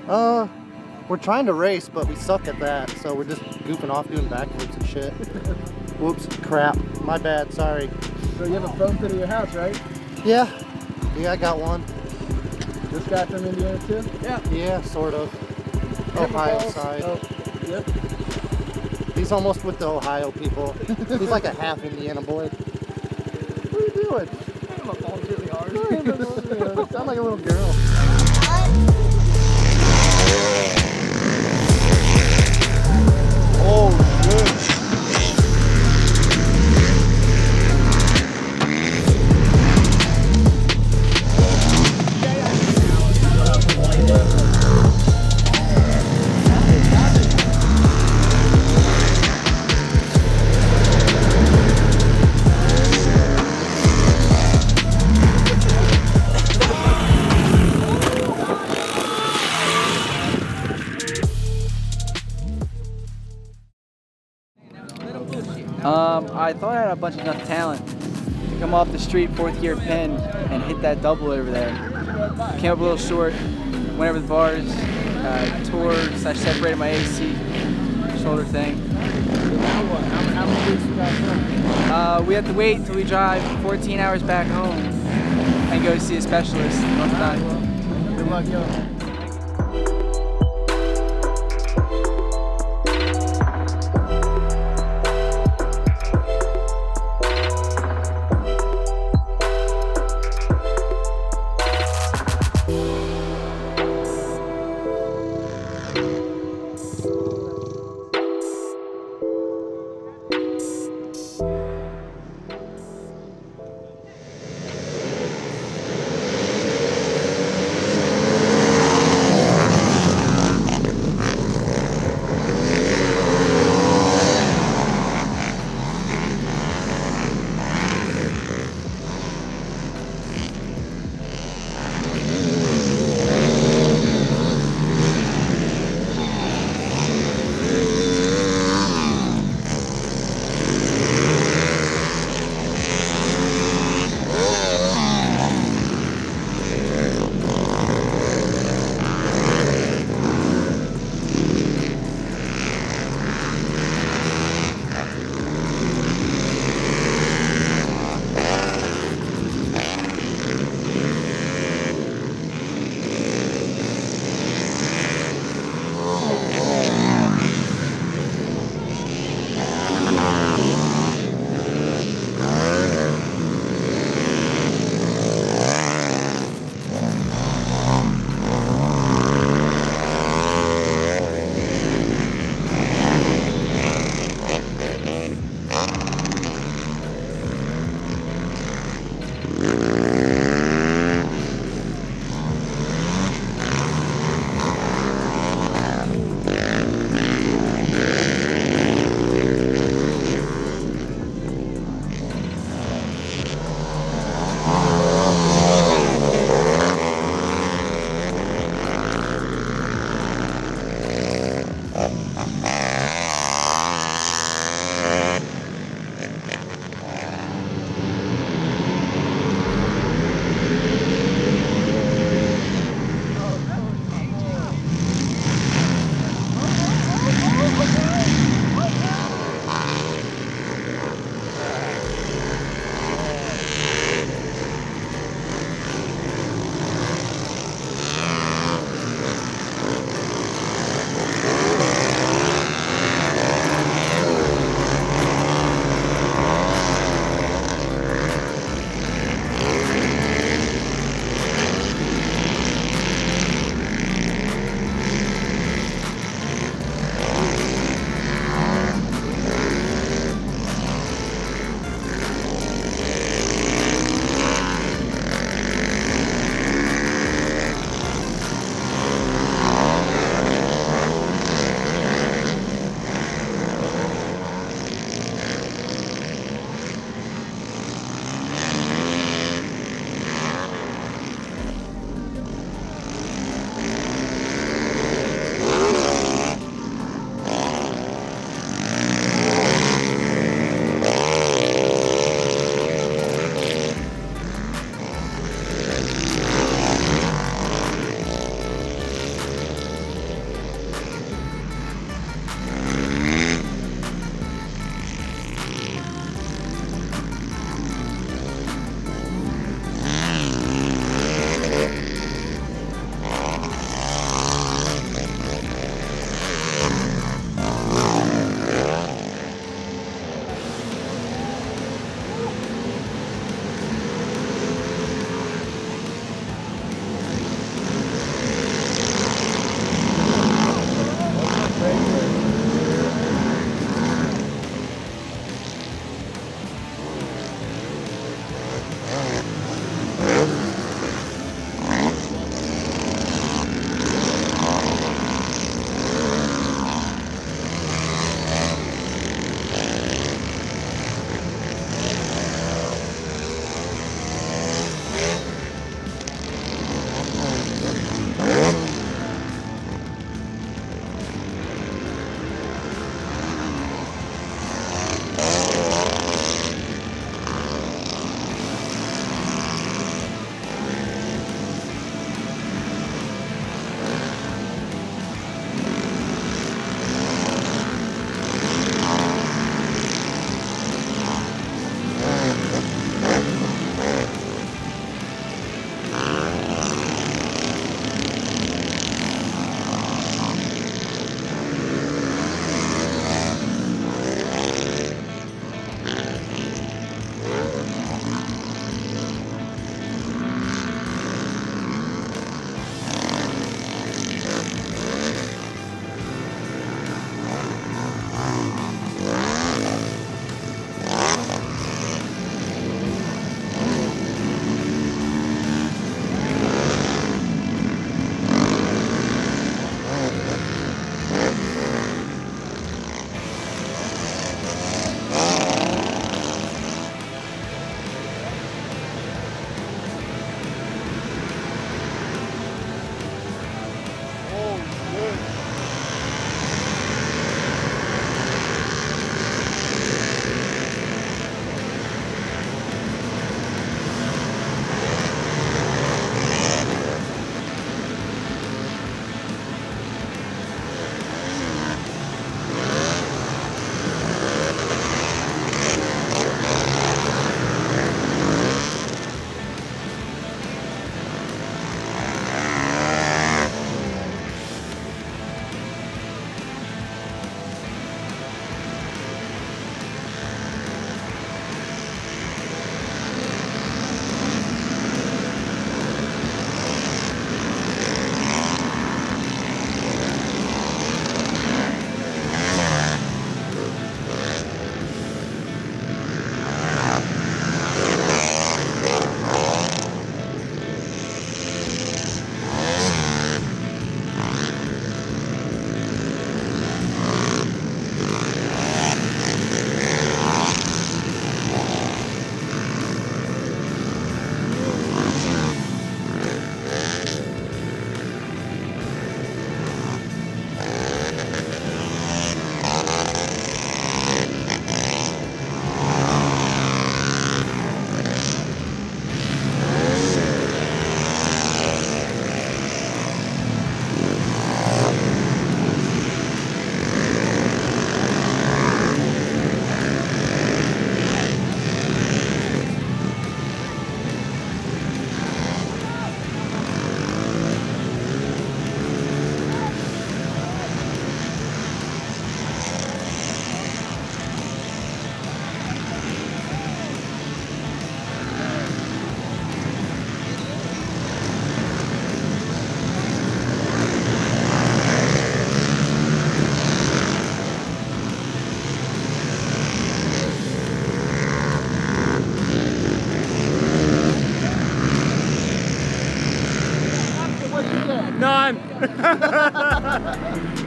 We're trying to race, but we suck at that, so we're just goofing off doing backflips and shit. Whoops, crap. My bad, sorry. So you have a phone pit at your house, right? Yeah, I got one. This guy from Indiana too? Yeah. Yeah, sort of. Ohio side. Oh, yep. He's almost with the Ohio people. He's like a half Indiana boy. What are you doing? I'm a phone really hard. You sound like a little girl. Oh, shit. I thought I had a bunch of enough talent to come off the street 4th gear pin and hit that double over there. Came up a little short, went over the bars, separated my AC shoulder thing. How many weeks you got? We have to wait until we drive 14 hours back home and go see a specialist. Once done. Good luck, yo.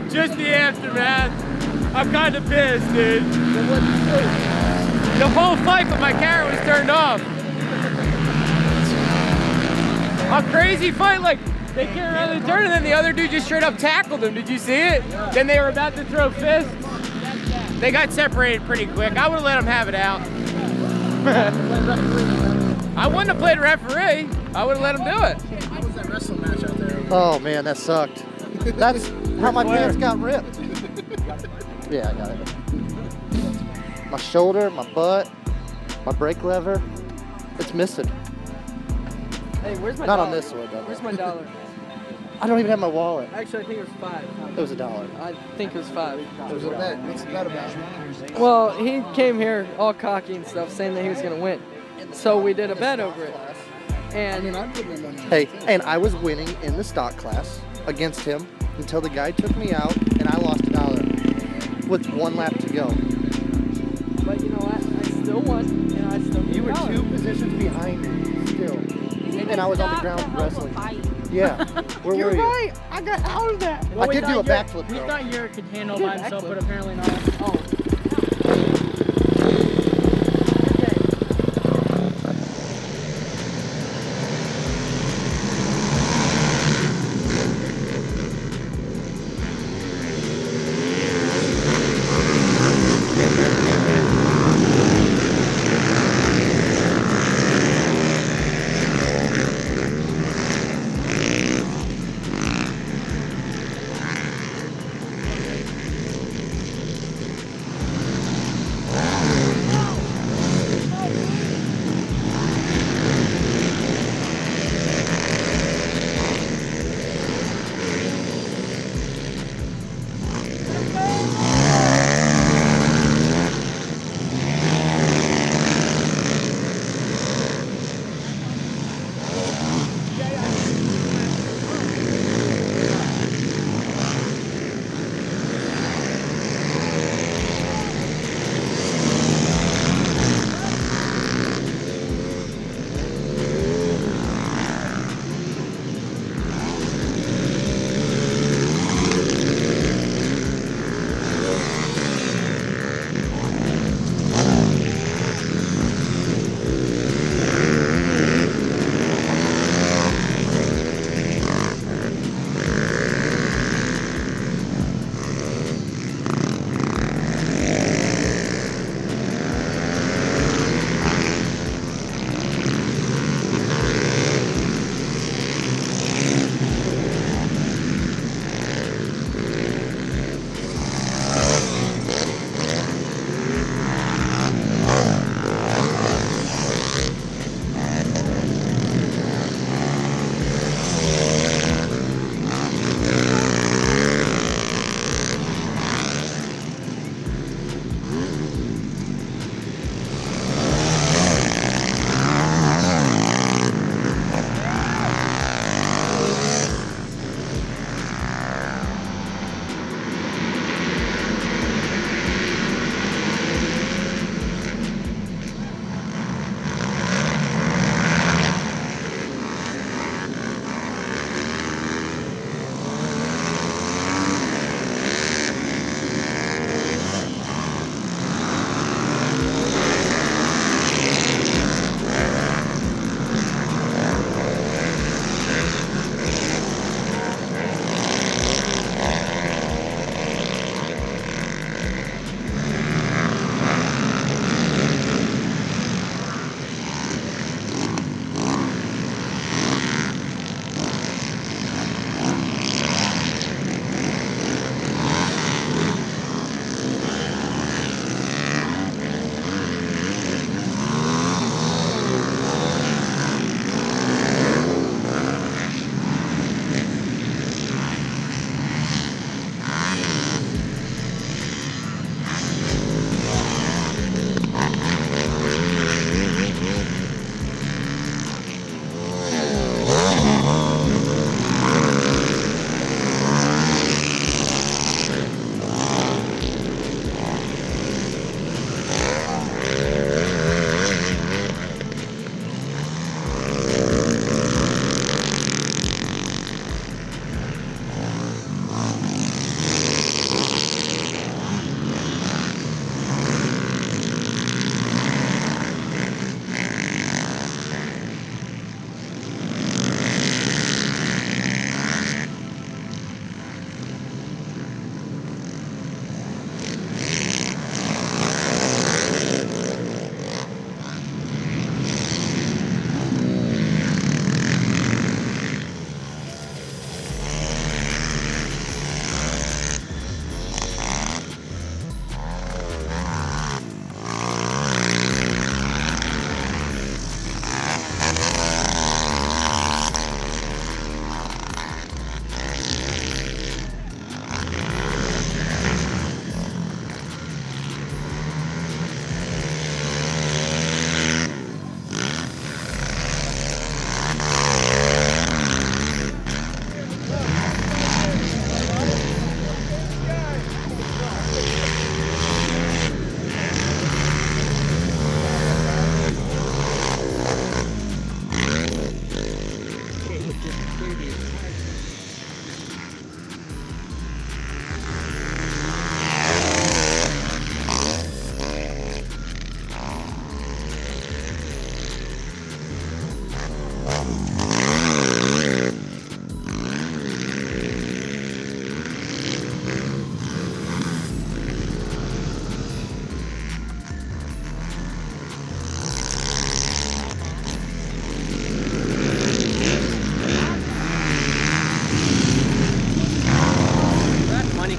Just the aftermath. I'm kind of pissed, dude. The whole fight, but my camera was turned off. A crazy fight, like they came around the turn and then the other dude just straight up tackled him. Did you see it? Yeah. Then they were about to throw fists. They got separated pretty quick. I would have let them have it out. I wouldn't have played referee. I would have let them do it. How was that wrestling match out there? Oh man, that sucked. That's how my pants got ripped. Yeah, I got it. My shoulder, my butt, my brake lever, it's missing. Hey, where's my Not dollar? on this one, though. Where's my dollar? I don't even have my wallet. Actually, I think it was $5. It was $1. I think it was $5. It was a bet. What's the bet about? Well, he came here all cocky and stuff, saying that he was gonna win. So we did a bet over it. I mean, And I'm putting my money on Hey, it, too. and I was winning in the stock class against him until the guy took me out and I lost $1 with 1 lap to go. but you know what? I still won, and I still You were $2. 2 positions behind me still. And I was on the ground wrestling. Yeah. Where were you? right. I got out of that. I did do a backflip We though. thought Yuri could handle You by did himself, backflip. but apparently not. Oh.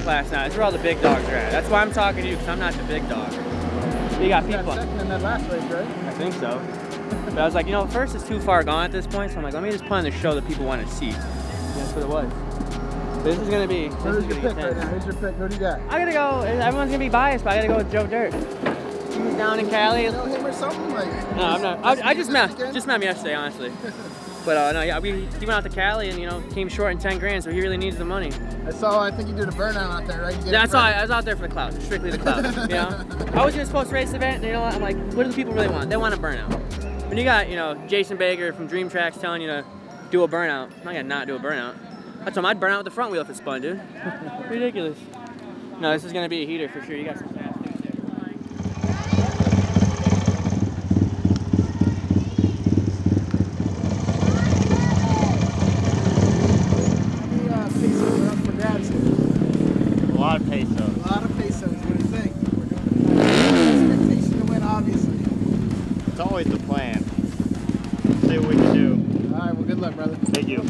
class now. That's where all the big dogs are at. That's why I'm talking to you, because I'm not the big dog. You got people. Second in that last race, right? I think so. But I was like, you know, first is too far gone at this point, so I'm like, let me just put on the show that people want to see. That's what it was. This is gonna be. Who's your pick right now? Who's your pick? Who do you got? I gotta go. Everyone's gonna be biased, but I gotta go with Joe Dirt. He was down in Cali. You know him or something? Like, No, I'm not. I just met him yesterday, honestly. But no, yeah, he went out to Cali and, you know, came short in 10 grand, so he really needs the money. I think you did a burnout out there, right? That's all. I was out there for the clout, strictly the clout. You know, I was just supposed to race the event, and you know what? I'm like, what do the people really want? They want a burnout. When you got, you know, Jason Baker from Dream Tracks telling you to do a burnout, I'm not gonna not do a burnout. I told him I'd burn out with the front wheel if it spun, dude. Ridiculous. No, this is gonna be a heater for sure. You got some fast dudes here. A lot of pesos. A lot of pesos. What do you think? Expectation to win, obviously. It's always the plan. See what we can do. All right, well, good luck, brother. Thank you.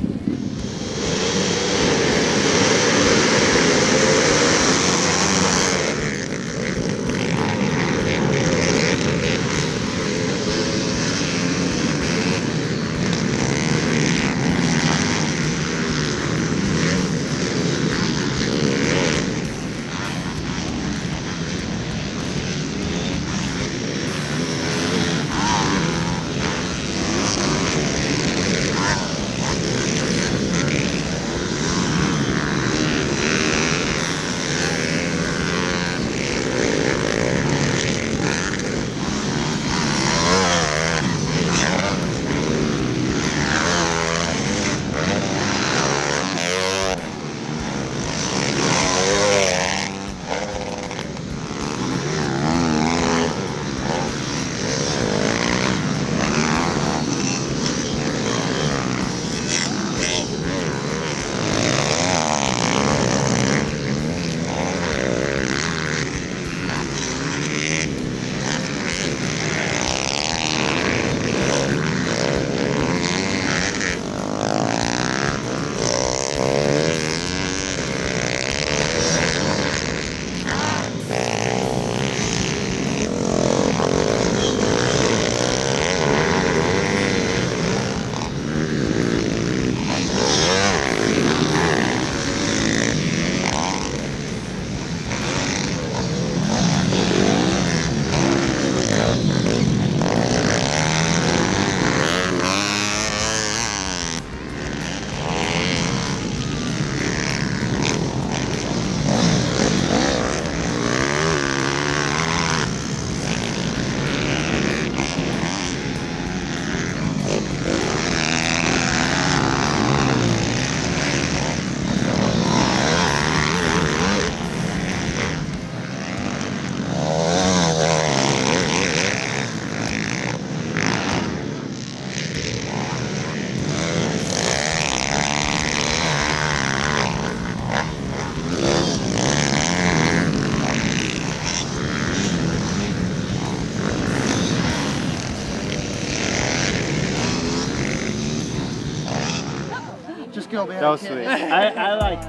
Go, man. That was sweet. I like.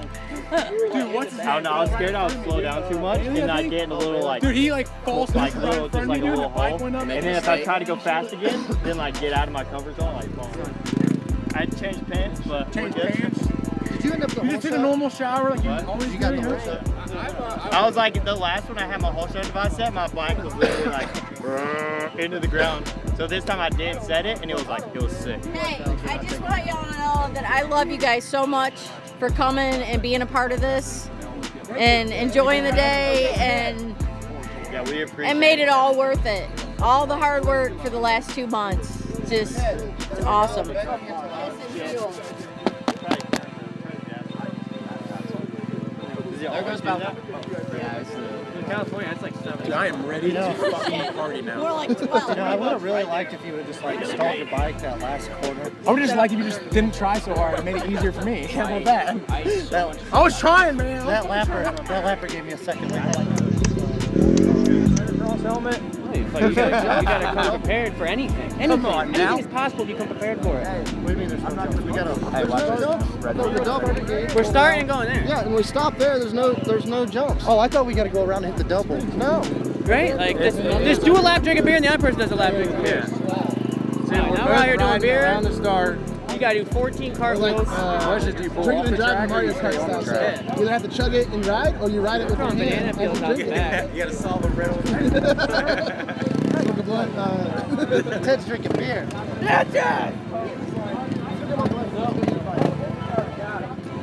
Dude, what's his name? I don't know. I was scared I would slow down too much and not get in a little like. Dude, he like falls like little, just like a little hole. And then if I try to go fast again, then like get out of my comfort zone, like fall. I had to change pants, but Change we're good. pants? Did you end up the You just took a normal shower like you always You got do? the whole set. I was like the last one I had my whole set device set, my bike was literally like into the ground. So this time I did set it and it was sick. Hey, I just want y'all to know that I love you guys so much for coming and being a part of this and enjoying the day and Yeah, we appreciate and made it all worth it. All the hard work for the last 2 months. Just it's awesome. There goes about In California, it's like 7. Dude, I am ready to fucking party now. More like 12. You know, I would have really liked if you would have just like stalled your bike that last corner. I would just like if you just didn't try so hard and made it easier for me. How about that? That, I was trying, man. that lapper gave me a second wind. helmet. You gotta come prepared for anything. Anything. on now. Anything is possible if you come prepared for it. What do you mean there's no jumps? We gotta. Hey, watch this. The double. We're starting and going there. Yeah, and we stop there. There's no jumps. Oh, I thought we gotta go around and hit the double. No. Right? Like, just do a lap, drink a beer, and the other person does a lap, drink a beer. Now we're out here doing beer. Around the start. You gotta do 14 cartwheels. Let's just do 4 Drinking off and the driving track or Mario you Kart stay on style. the So track. you either have to chug it and ride, or you ride it with your Throwing hand. banana peels out the back. You gotta solve a riddle. Ted's drinking beer.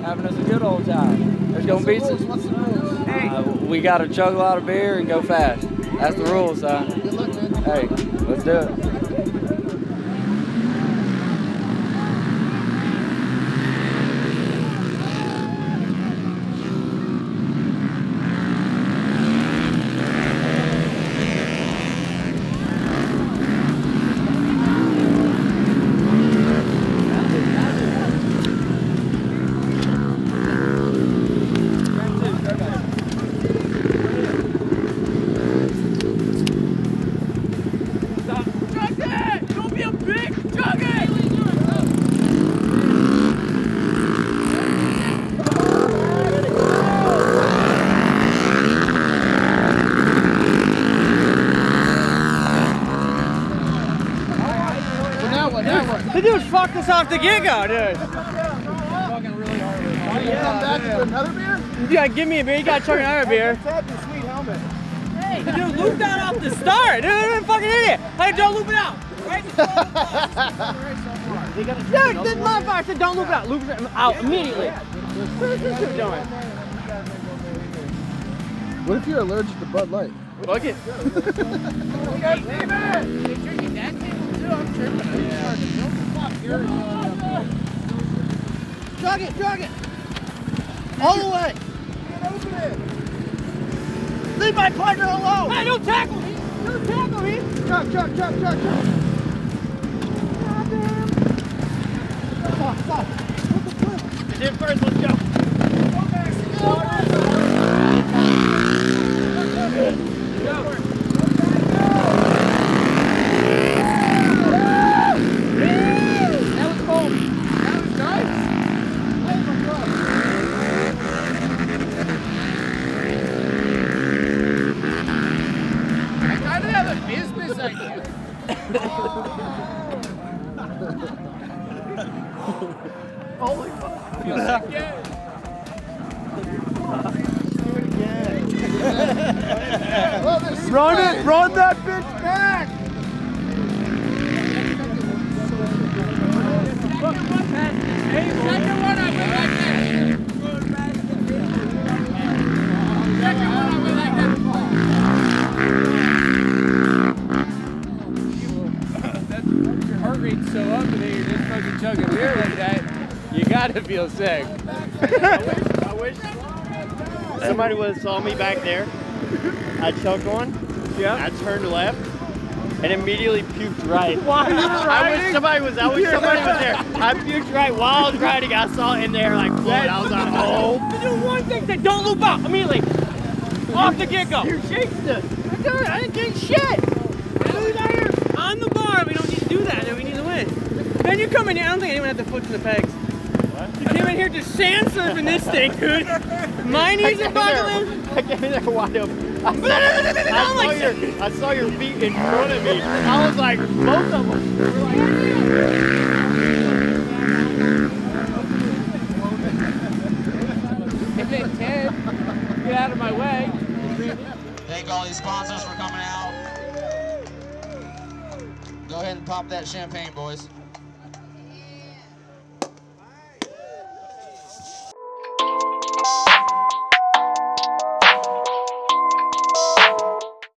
Having us a good old time. There's gonna be some. What's the rules? We gotta chug a lot of beer and go fast. That's the rules, son. Good luck, man. Hey, let's do it. The dude fucked us off the get-go, dude. Come back with another beer? You gotta give me a beer, you gotta chug another beer. Ted, your sweet helmet. Hey, dude, loop that off the start. Dude, you're a fucking idiot. Hey, don't loop it out. Right? Dude, this motherfucker said don't loop it out. Loop it out immediately. What is this dude doing? What if you're allergic to Bud Light? Fuck it. Jog it. All the way. Leave my partner alone. Hey, don't tackle me. Don't tackle me. Jog. Stop. You did first, let's go. Holy fuck. Run that bitch back! Your heart rate's so up and then you're just fucking chugging beer like that. You gotta feel sick. I wish somebody would have saw me back there. I chugged one. Yeah. I turned left and immediately puked right. Why? I wish somebody was there. I puked right while I was riding. I saw it in there like float. I was like, oh. Do one thing that don't loop out immediately. Off the get-go. You jinxed it. I didn't get shit. On the bar, we don't need to do that. Then we need to win. Then you come in here. I don't think anyone had the foot to the pegs. What? You came in here just sand surfing this thing, dude. My knees are buckling. I came in there wide open. I saw your feet in front of me. I was like, both of them were like, Hey, Ted, get out of my way. Thank all these sponsors for coming out. Go ahead and pop that champagne, boys.